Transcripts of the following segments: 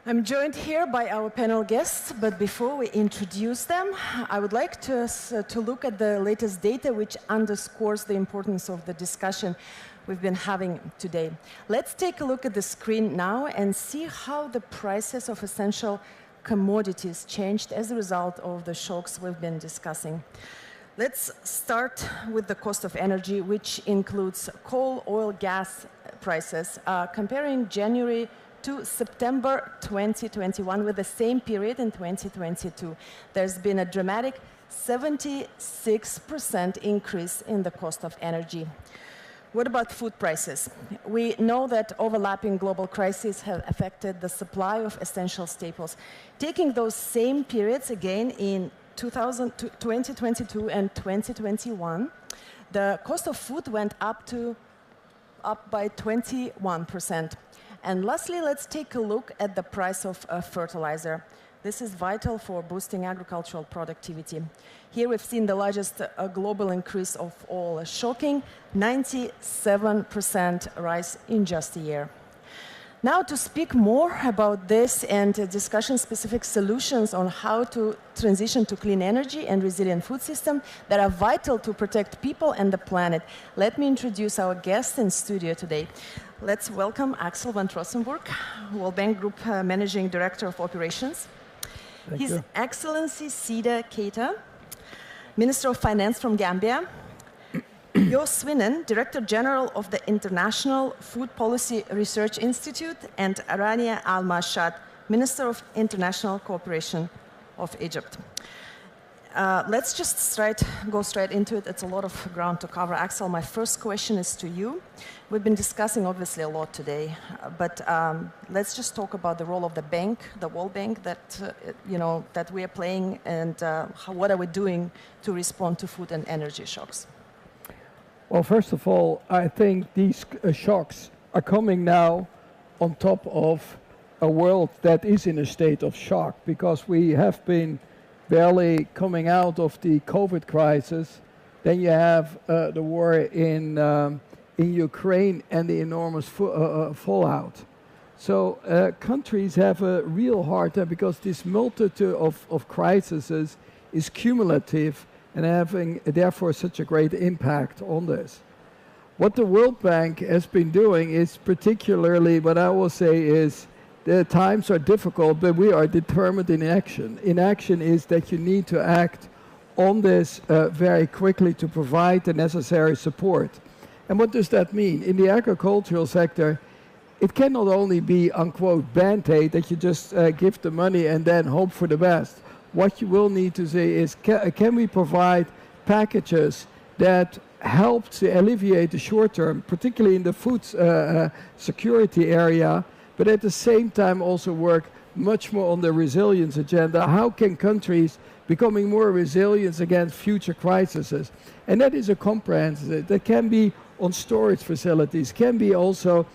I'm joined here by our panel guests, but before we introduce them, I would like to look at the latest data which underscores the importance of the discussion we've been having today. Let's take a look at the screen now and see how the prices of essential commodities changed as a result of the shocks we've been discussing. Let's start with the cost of energy, which includes coal, oil, gas prices, comparing January to September 2021 with the same period in 2022. There's been a dramatic 76% increase in the cost of energy. What about food prices? We know that overlapping global crises have affected the supply of essential staples. Taking those same periods again in 2022 and 2021, the cost of food went up by 21%. And lastly, let's take a look at the price of fertilizer. This is vital for boosting agricultural productivity. Here we've seen the largest global increase of all, a shocking 97% rise in just a year. Now, to speak more about this and discussion specific solutions on how to transition to clean energy and resilient food system that are vital to protect people and the planet, let me introduce our guest in studio today. Let's welcome Axel van Trossenburg, World Bank Group Managing Director of Operations. His Excellency Sida Keita, Minister of Finance from Gambia. Jo Swinnen, Director General of the International Food Policy Research Institute, and Rania Al-Mashad, Minister of International Cooperation of Egypt. Let's just go straight into it. It's a lot of ground to cover. Axel, my first question is to you. We've been discussing obviously a lot today, but let's just talk about the role of the bank, the World Bank that we are playing, and what are we doing to respond to food and energy shocks? Well, first of all, I think these shocks are coming now on top of a world that is in a state of shock, because we have been barely coming out of the COVID crisis. Then you have the war in Ukraine and the enormous fallout. So countries have a real hard time because this multitude of crises is cumulative and having therefore such a great impact on this. What the World Bank has been doing is particularly, what I will say is, the times are difficult, but we are determined in action. In action is that you need to act on this very quickly to provide the necessary support. And what does that mean? In the agricultural sector, it cannot only be, unquote, band-aid, that you just give the money and then hope for the best. What you will need to say is, can we provide packages that help to alleviate the short term, particularly in the food security area, but at the same time also work much more on the resilience agenda. How can countries becoming more resilient against future crises? And that is a comprehensive, that can be on storage facilities, can be also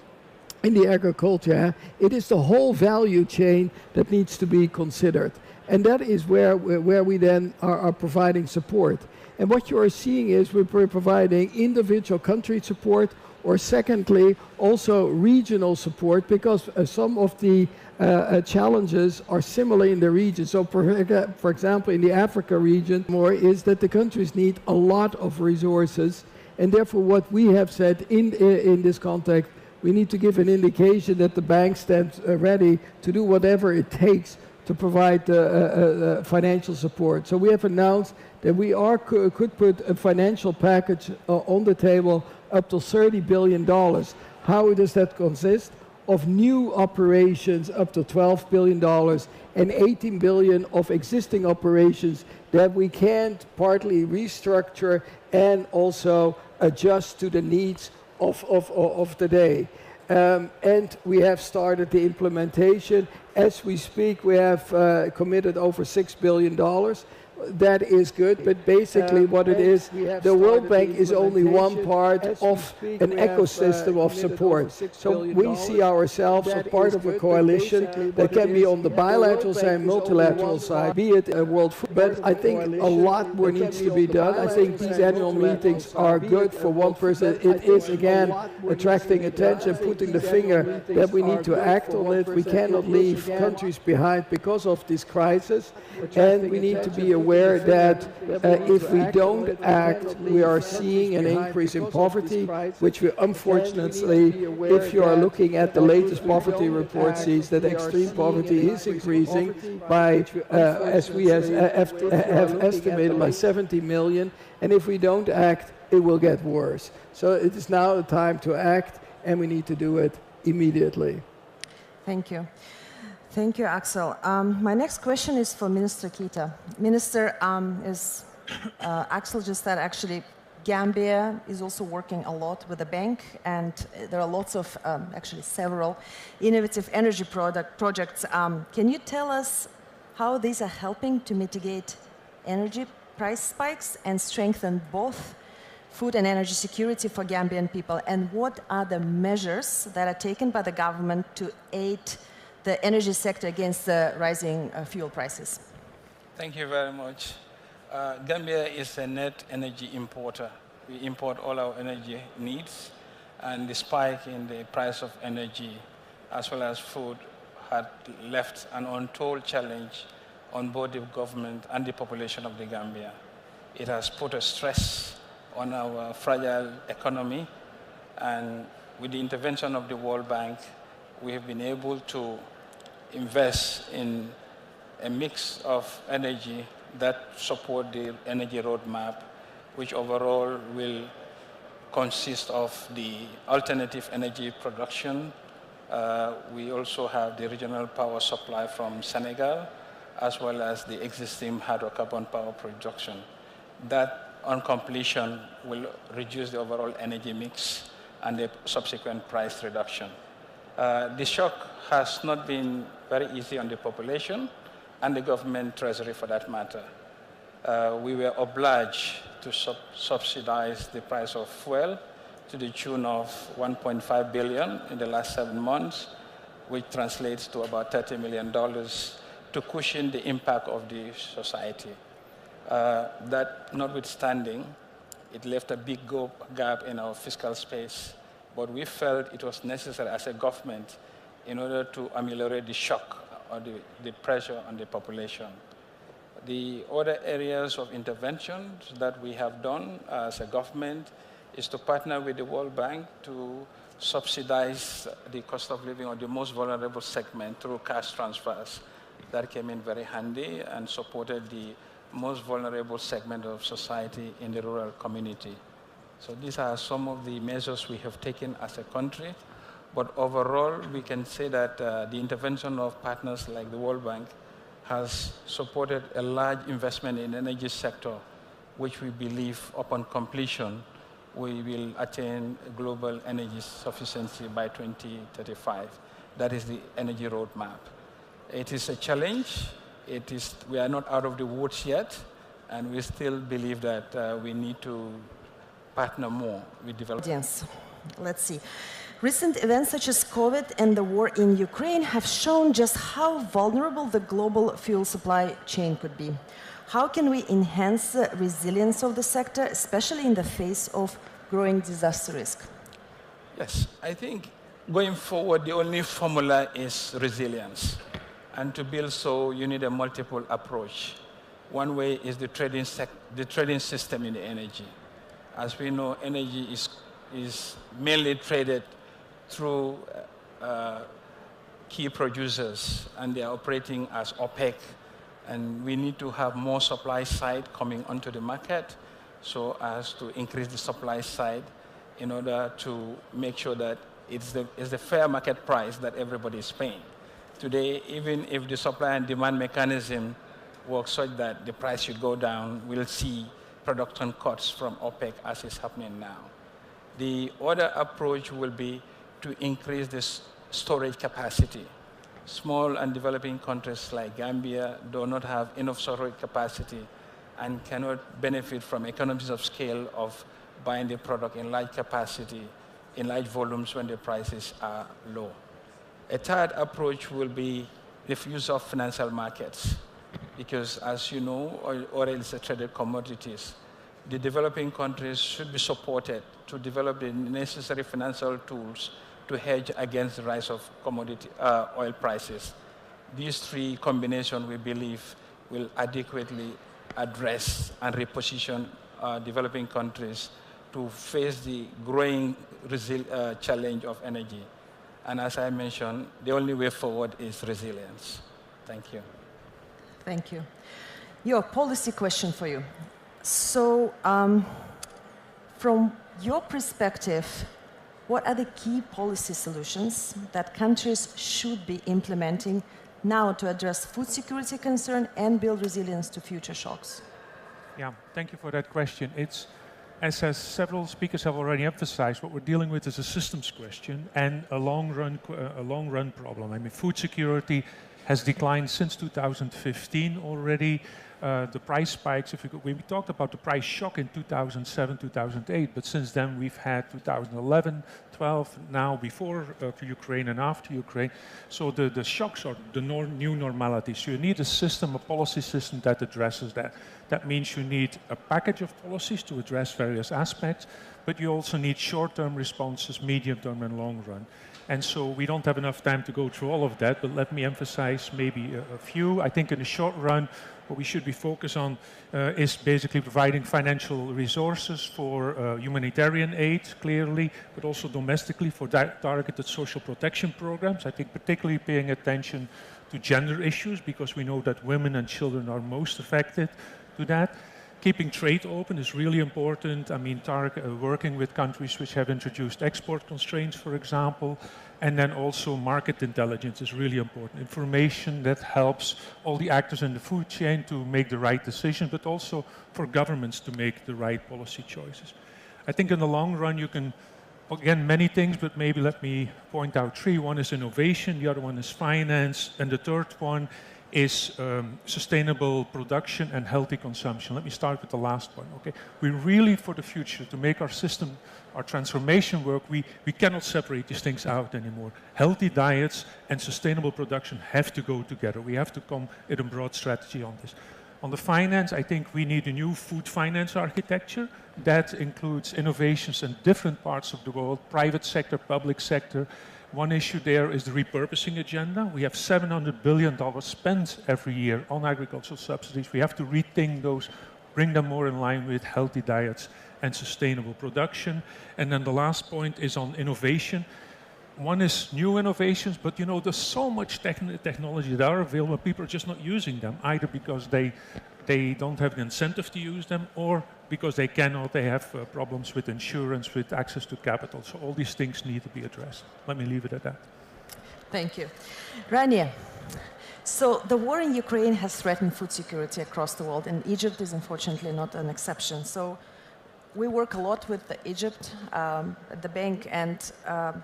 in the agriculture. It is the whole value chain that needs to be considered. And that is where we then are providing support. And what you are seeing is we're providing individual country support, or secondly, also regional support, because some of the challenges are similar in the region. So for example, in the Africa region, more is that the countries need a lot of resources. And therefore what we have said in this context, we need to give an indication that the bank stands ready to do whatever it takes to provide financial support. So we have announced that we could put a financial package on the table up to $30 billion. How does that consist? Of new operations up to $12 billion and $18 billion of existing operations that we can partly restructure and also adjust to the needs of the day. And we have started the implementation. As we speak, we have committed over $6 billion. that is good, but basically what it is, the World Bank is only one part of an ecosystem of support. So we see ourselves as part of a coalition that can be on the bilateral side, multilateral side, be it a World Food. But I think a lot more needs to be done. I think these annual meetings are good for one person. It is, again, attracting attention, putting the finger that we need to act on it. We cannot leave countries behind because of this crisis, and we need to be aware that if we don't act, we are seeing an increase in poverty, which we unfortunately, if you are looking at the latest poverty report, sees that extreme poverty is increasing by, as we have estimated, by 70 million, and if we don't act, it will get worse. So it is now the time to act, and we need to do it immediately. Thank you. Thank you, Axel. My next question is for Minister Keita. Minister, as Axel just said, actually, Gambia is also working a lot with the bank, and there are lots of, actually several, innovative energy projects. Can you tell us how these are helping to mitigate energy price spikes and strengthen both food and energy security for Gambian people? And what are the measures that are taken by the government to aid the energy sector against the rising fuel prices? Thank you very much. Gambia is a net energy importer. We import all our energy needs, and the spike in the price of energy as well as food had left an untold challenge on both the government and the population of the Gambia. It has put a stress on our fragile economy, and with the intervention of the World Bank, we have been able to invest in a mix of energy that support the energy roadmap, which overall will consist of the alternative energy production. We also have the regional power supply from Senegal, as well as the existing hydrocarbon power production. That, on completion, will reduce the overall energy mix and the subsequent price reduction. The shock has not been very easy on the population and the government treasury for that matter. We were obliged to subsidize the price of fuel to the tune of 1.5 billion in the last 7 months, which translates to about $30 million to cushion the impact of the society. That notwithstanding, it left a big gap in our fiscal space, but we felt it was necessary as a government in order to ameliorate the shock or the pressure on the population. The other areas of intervention that we have done as a government is to partner with the World Bank to subsidize the cost of living of the most vulnerable segment through cash transfers. That came in very handy and supported the most vulnerable segment of society in the rural community. So these are some of the measures we have taken as a country. But overall, we can say that the intervention of partners like the World Bank has supported a large investment in the energy sector, which we believe upon completion, we will attain global energy sufficiency by 2035. That is the energy roadmap. It is a challenge. We are not out of the woods yet, and we still believe that we need to partner more with developers. Yes, let's see. Recent events such as COVID and the war in Ukraine have shown just how vulnerable the global fuel supply chain could be. How can we enhance the resilience of the sector, especially in the face of growing disaster risk? Yes, I think going forward, the only formula is resilience. And to build so, you need a multiple approach. One way is the trading system in the energy. As we know, energy is mainly traded through key producers, and they are operating as OPEC. And we need to have more supply side coming onto the market so as to increase the supply side in order to make sure that it's the fair market price that everybody is paying. Today, even if the supply and demand mechanism works such that the price should go down, we'll see production cuts from OPEC as is happening now. The other approach will be to increase this storage capacity. Small and developing countries like Gambia do not have enough storage capacity, and cannot benefit from economies of scale of buying the product in large capacity, in large volumes when the prices are low. A third approach will be the use of financial markets, because as you know, oil is a traded commodities. The developing countries should be supported to develop the necessary financial tools to hedge against the rise of commodity oil prices. These three combinations, we believe, will adequately address and reposition developing countries to face the growing challenge of energy. And as I mentioned, the only way forward is resilience. Thank you. Thank you. Your policy question for you. So, from your perspective, what are the key policy solutions that countries should be implementing now to address food security concern and build resilience to future shocks? Yeah, thank you for that question. It's, as several speakers have already emphasized, what we're dealing with is a systems question and a long-run problem. I mean, food security has declined since 2015 already. The price spikes, we talked about the price shock in 2007, 2008, but since then we've had 2011, 12, now before Ukraine and after Ukraine. So the shocks are the new normality. So you need a system, a policy system that addresses that. That means you need a package of policies to address various aspects, but you also need short-term responses, medium-term and long-run. And so we don't have enough time to go through all of that, but let me emphasize maybe a few. I think in the short run, what we should be focused on is basically providing financial resources for humanitarian aid, clearly, but also domestically for targeted social protection programs. I think particularly paying attention to gender issues, because we know that women and children are most affected to that. Keeping trade open is really important. I mean, working with countries which have introduced export constraints, for example. And then also market intelligence is really important. Information that helps all the actors in the food chain to make the right decision, but also for governments to make the right policy choices. I think in the long run you can, again, many things, but maybe let me point out three. One is innovation, the other one is finance, and the third one is sustainable production and healthy consumption. Let me start with the last one, okay? We really, for the future, to make our system, our transformation work, we cannot separate these things out anymore. Healthy diets and sustainable production have to go together. We have to come with a broad strategy on this. On the finance, I think we need a new food finance architecture that includes innovations in different parts of the world, private sector, public sector. One issue there is the repurposing agenda. We have $700 billion spent every year on agricultural subsidies. We have to rethink those, bring them more in line with healthy diets and sustainable production. And then the last point is on innovation. One is new innovations, but you know, there's so much technology that are available, people are just not using them, either because they don't have an incentive to use them, or because they cannot, they have problems with insurance, with access to capital. So all these things need to be addressed. Let me leave it at that. Thank you. Rania, so the war in Ukraine has threatened food security across the world, and Egypt is unfortunately not an exception. So we work a lot with Egypt at the bank, and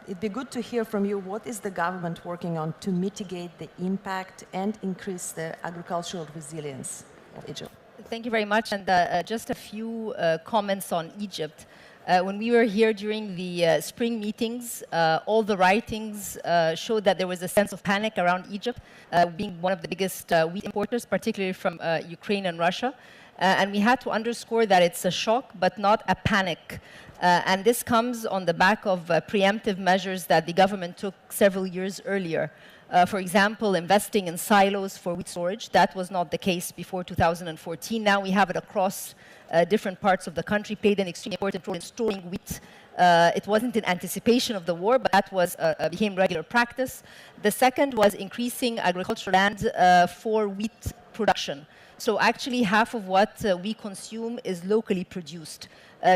it'd be good to hear from you, what is the government working on to mitigate the impact and increase the agricultural resilience of Egypt? Thank you very much, and just a few comments on Egypt. When we were here during the spring meetings, all the writings showed that there was a sense of panic around Egypt, being one of the biggest wheat importers, particularly from Ukraine and Russia. And we had to underscore that it's a shock, but not a panic. And this comes on the back of preemptive measures that the government took several years earlier. For example, investing in silos for wheat storage. That was not the case before 2014. Now we have it across different parts of the country, played an extremely important role in storing wheat. It wasn't in anticipation of the war, but that was became regular practice. The second was increasing agricultural land for wheat production. So actually half of what we consume is locally produced,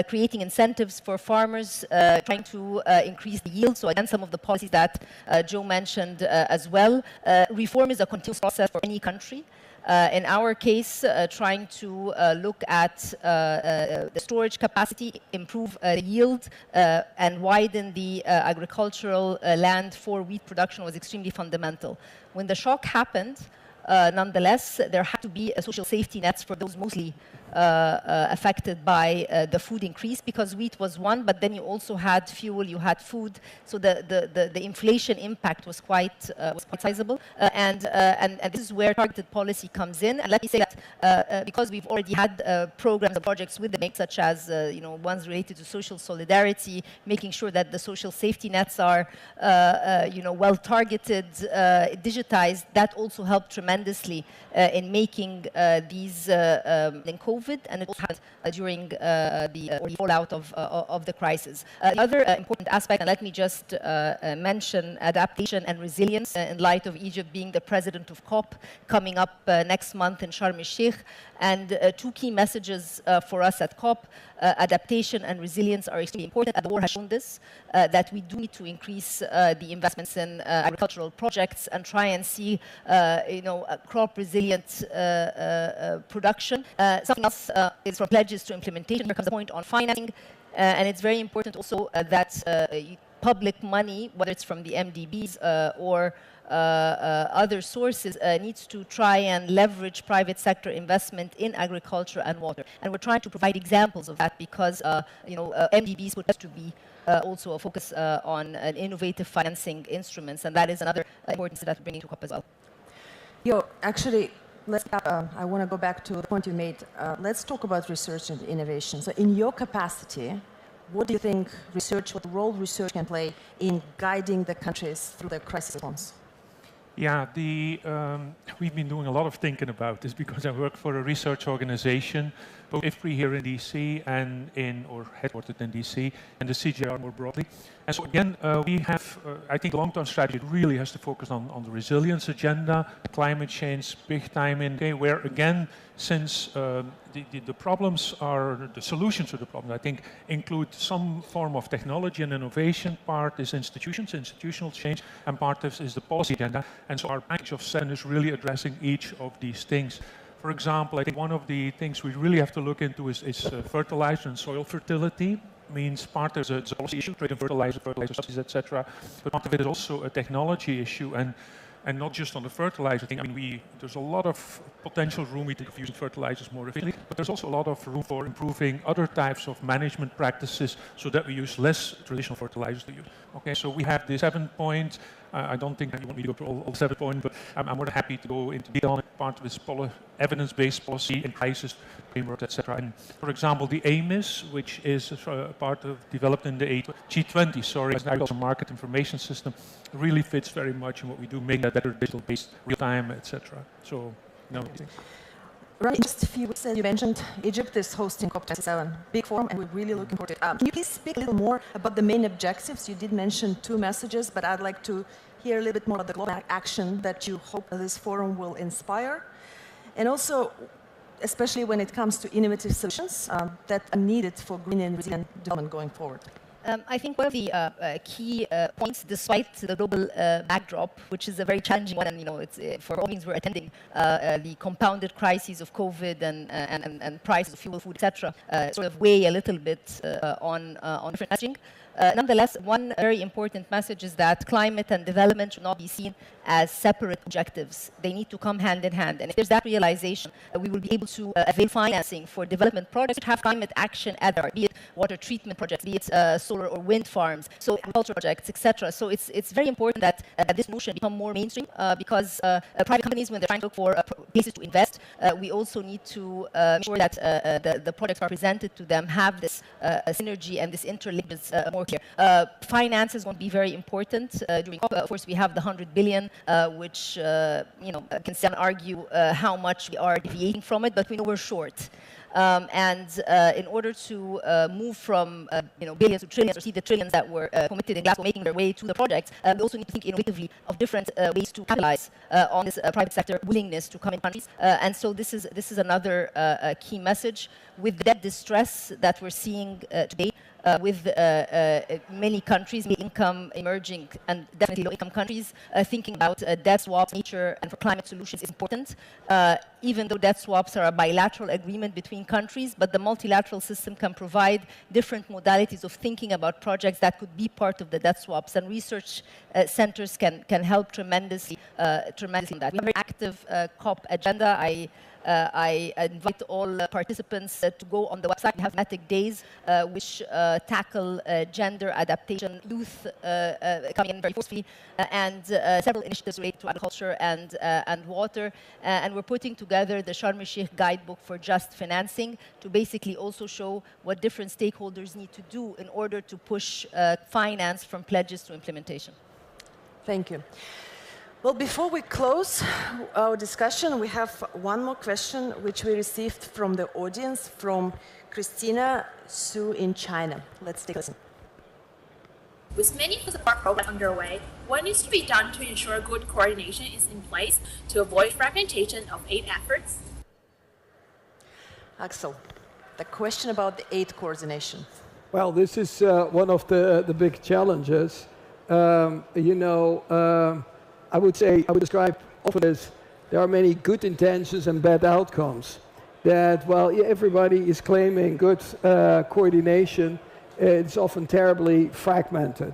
creating incentives for farmers, trying to increase the yield. So again, some of the policies that Joe mentioned as well. Reform is a continuous process for any country. In our case, trying to look at the storage capacity, improve the yield, and widen the agricultural land for wheat production was extremely fundamental. When the shock happened, nonetheless, there had to be a social safety nets for those mostly affected by the food increase, because wheat was one, but then you also had fuel, you had food, so the inflation impact was quite sizable, and this is where targeted policy comes in. And let me say that because we've already had programs and projects with the MIC, such as ones related to social solidarity, making sure that the social safety nets are well targeted, digitized. That also helped tremendously in making these in COVID, and it also had during the fallout of the crisis. The other important aspect, and let me just mention adaptation and resilience in light of Egypt being the president of COP coming up next month in Sharm el-Sheikh. And two key messages for us at COP, adaptation and resilience are extremely important. The war has shown this, that we do need to increase the investments in agricultural projects and try and see, crop resilient production. Something else is from pledges to implementation. There comes a point on financing, and it's very important also that public money, whether it's from the MDBs or other sources, needs to try and leverage private sector investment in agriculture and water. And we're trying to provide examples of that because, MDBs would have to be also a focus on innovative financing instruments, and that is another importance that we're bringing to COP as well. Actually, I want to go back to the point you made. Let's talk about research and innovation. So in your capacity, what do you think what role research can play in guiding the countries through the crisis response? Yeah, we've been doing a lot of thinking about this because I work for a research organization, both IFPRI here in DC and or headquartered in DC, and the CGR more broadly. And so again, we have, I think the long-term strategy really has to focus on the resilience agenda, climate change, big time in, where again, since the problems are, the solutions to the problem, I think, include some form of technology and innovation. Part is institutional change, and part is the policy agenda. And so our package of 7 is really addressing each of these things. For example, I think one of the things we really have to look into is fertilizer and soil fertility. Means part is a policy issue, trade in fertilizer subsidies, etc. But part of it is also a technology issue, and not just on the fertilizer thing. I mean, there's a lot of potential room, we think, of using fertilizers more efficiently, but there's also a lot of room for improving other types of management practices so that we use less traditional fertilizers to use. Okay, so we have the 7-point. I don't think you want me to go through all 7 points, but I'm more than happy to go into detail on it. Part of this evidence-based policy and crisis framework, etc. And for example, the AMIS, which is part of developed in the G20, as an agricultural market information system, really fits very much in what we do, making that better digital-based, real-time, etc. So, Right, in just a few weeks, you mentioned Egypt is hosting COP27, big forum, and we're really looking forward to it. Can you please speak a little more about the main objectives? You did mention 2 messages, but I'd like to hear a little bit more about the global action that you hope this forum will inspire. And also, especially when it comes to innovative solutions that are needed for green and resilient development going forward. I think one of the key points, despite the global backdrop, which is a very challenging one, and it's for all means we're attending the compounded crises of COVID and prices of fuel, food, etc., sort of weigh a little bit on different messaging. Nonetheless, one very important message is that climate and development should not be seen as separate objectives. They need to come hand in hand. And if there's that realization, we will be able to avail financing for development projects that have climate action at their, be it water treatment projects, be it solar or wind farms, so agriculture projects, etc. So it's very important that this notion become more mainstream because private companies, when they're trying to look for places to invest, we also need to make sure that the projects are presented to them have this synergy and this interlinkage more clear. Finance is going to be very important during COP. Of course, we have the 100 billion, which can still argue how much we are deviating from it, but we know we're short. In order to move from billions to trillions, or see the trillions that were committed in Glasgow making their way to the project, we also need to think innovatively of different ways to capitalize on this private sector willingness to come in countries. And so this is another key message. With the debt distress that we're seeing today, with many countries, middle-income, emerging, and definitely low-income countries, thinking about debt swaps, nature, and for climate solutions is important. Even though debt swaps are a bilateral agreement between countries, but the multilateral system can provide different modalities of thinking about projects that could be part of the debt swaps, and research centers can help tremendously in that. We have a very active COP agenda. I invite all participants to go on the website. We have thematic days which tackle gender adaptation, youth coming in very forcefully, and several initiatives related to agriculture and water. And we're putting together the Sharm el-Sheikh guidebook for just financing to basically also show what different stakeholders need to do in order to push finance from pledges to implementation. Thank you. Well, before we close our discussion, we have one more question which we received from the audience, from Christina Su in China. Let's take a listen. With many food support programs underway, what needs to be done to ensure good coordination is in place to avoid fragmentation of aid efforts? Axel, the question about the aid coordination. Well, this is one of the big challenges. I would describe often as there are many good intentions and bad outcomes. That while everybody is claiming good coordination, it's often terribly fragmented.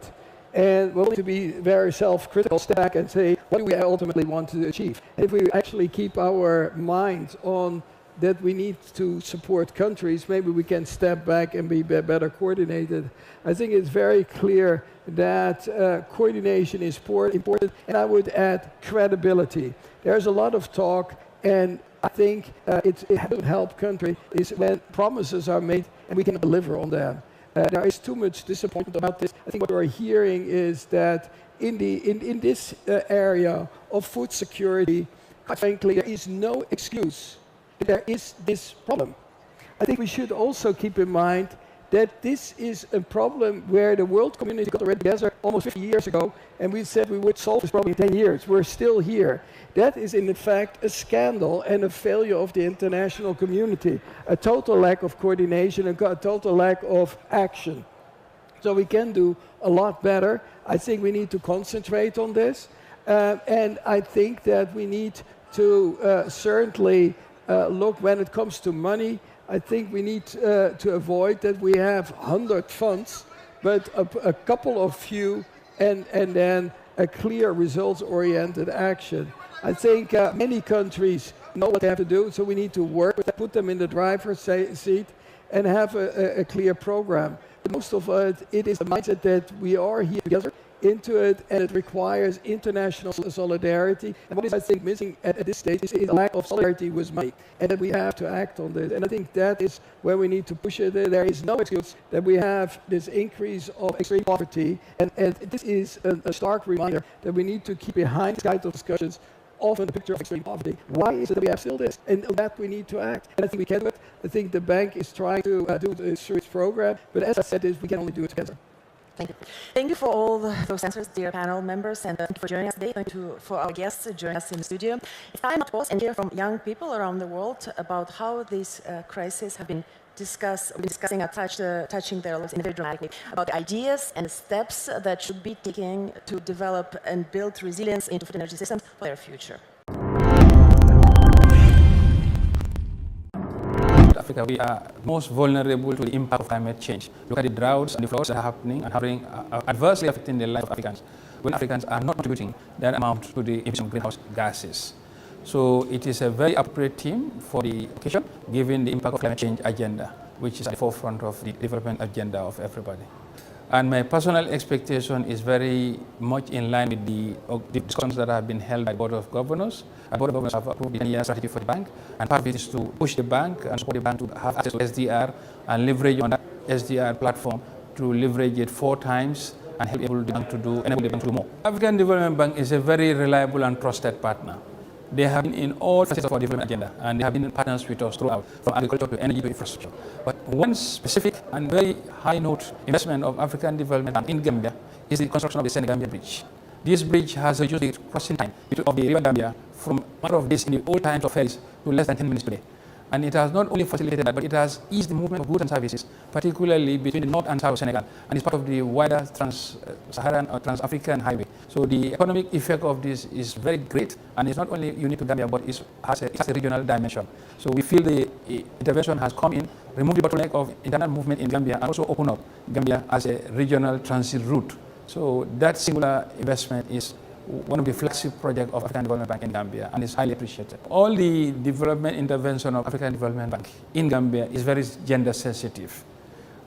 And we need to be very self-critical, step back and say, what do we ultimately want to achieve? And if we actually keep our mind on that we need to support countries, maybe we can step back and be better coordinated. I think it's very clear that coordination is important, and I would add credibility. There's a lot of talk, and I think it would help countries is when promises are made and we can deliver on them. There is too much disappointment about this. I think what we're hearing is that in this area of food security, quite frankly, there is no excuse. There is this problem. I think we should also keep in mind that this is a problem where the world community got already together almost 50 years ago, and we said we would solve this problem in 10 years. We're still here. That is, in fact, a scandal and a failure of the international community, a total lack of coordination, a total lack of action. So we can do a lot better. I think we need to concentrate on this, and I think that we need to certainly look when it comes to money. I think we need to avoid that we have 100 funds, but a couple of few, and then a clear results-oriented action. I think many countries know what they have to do, so we need to work with them, put them in the driver's seat, and have a clear program. But most of it is the mindset that we are here together into it, and it requires international solidarity. And what is, I think, missing at this stage is a lack of solidarity with money, and that we have to act on this. And I think that is where we need to push it. There is no excuse that we have this increase of extreme poverty, and this is a stark reminder that we need to keep behind this kind of discussions often the picture of extreme poverty. Why is it that we have still this? And that we need to act. And I think we can do it. I think the bank is trying to do this through its program, but as I said, we can only do it together. Thank you. Thank you for all those answers, dear panel members, and thank you for joining us today. Thank you for our guests joining us in the studio. It's time to pause and hear from young people around the world about how these crises have been discussing and touching their lives in a very dramatic way, about the ideas and the steps that should be taken to develop and build resilience into food energy systems for their future. Africa, we are most vulnerable to the impact of climate change. Look at the droughts and the floods that are happening and adversely affecting the life of Africans. When Africans are not contributing that amount to the emission of greenhouse gases. So it is a very appropriate theme for the occasion, given the impact of climate change agenda, which is at the forefront of the development agenda of everybody. And my personal expectation is very much in line with the discussions that have been held by the Board of Governors. The Board of Governors have approved the 10-year strategy for the bank, and part of it is to push the bank and support the bank to have access to SDR and leverage on that SDR platform to leverage it 4 times and enable the bank to do more. African Development Bank is a very reliable and trusted partner. They have been in all facets of our development agenda, and they have been partners with us throughout, from agriculture to energy to infrastructure. But one specific and very high-note investment of African Development Bank in Gambia is the construction of the Senegambia Bridge. This bridge has reduced the crossing time of the River Gambia from a matter of days in the old times of ferries to less than 10 minutes per day. And it has not only facilitated that, but it has eased the movement of goods and services, particularly between the north and south of Senegal, and it's part of the wider trans-Saharan or trans-African highway. So the economic effect of this is very great, and it's not only unique to Gambia, but it has a regional dimension. So we feel the intervention has come in, removed the bottleneck of internal movement in Gambia, and also opened up Gambia as a regional transit route. So that singular investment is one of the flagship projects of African Development Bank in Gambia, and is highly appreciated. All the development intervention of African Development Bank in Gambia is very gender sensitive.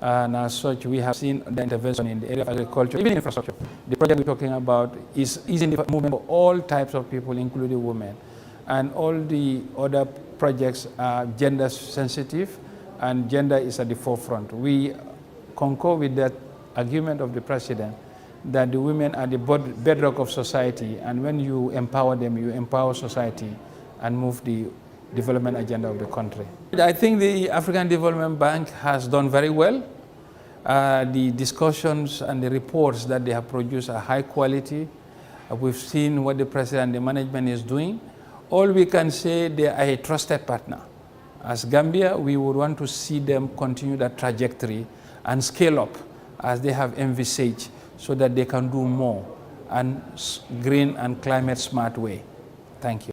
And as such, we have seen the intervention in the area of agriculture, even infrastructure. The project we're talking about is in the movement for all types of people, including women. And all the other projects are gender sensitive, and gender is at the forefront. We concur with that argument of the president that the women are the bedrock of society, and when you empower them, you empower society and move the development agenda of the country. I think the African Development Bank has done very well. The discussions and the reports that they have produced are high quality. We've seen what the president and the management is doing. All we can say, they are a trusted partner. As Gambia, we would want to see them continue that trajectory and scale up as they have envisaged, so that they can do more and green and climate smart way. Thank you.